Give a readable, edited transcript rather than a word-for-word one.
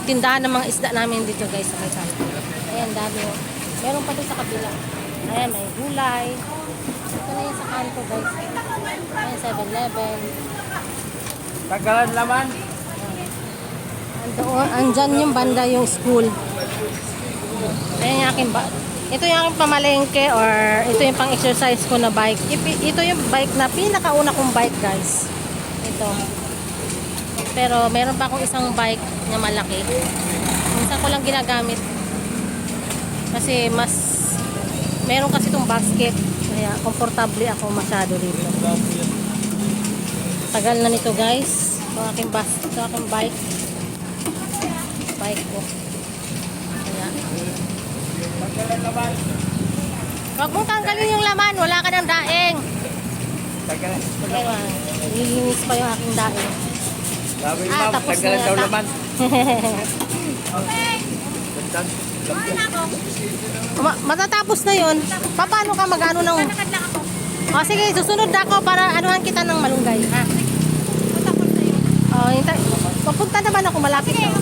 tindahan ng mga isda namin dito guys sa may kanto. Ayan, dami. Meron pa doon sa kabila. Ayan, may gulay. Ito na yan sa kanto guys. Ayan, 7-Eleven. Tagalan laman. Andyan yung banda yung school. Ayan yung aking ito yung aking pamalengke or ito yung pang-exercise ko na bike. Ito yung bike na pinakauna kong bike guys. Ito. Pero meron pa akong isang bike na malaki. Minsan ko lang ginagamit. Kasi mas meron kasi itong basket. Kaya komportable ako masyado dito. Tagal na nito guys. Ito aking bike. Bike ko. Kaya. Huwag mong tanggalin yung laman. Wala ka ng daing. Tagalan. Nilinis pa yung aking daing. Sabi ma'am, Tapos tagalan na daw yata. laman. Matatapos na yun. Paano ka mag-ano ng... O sige, susunod na ako para anuhan kita ng malunggay. Ha? Papunta naman ako, malapit na.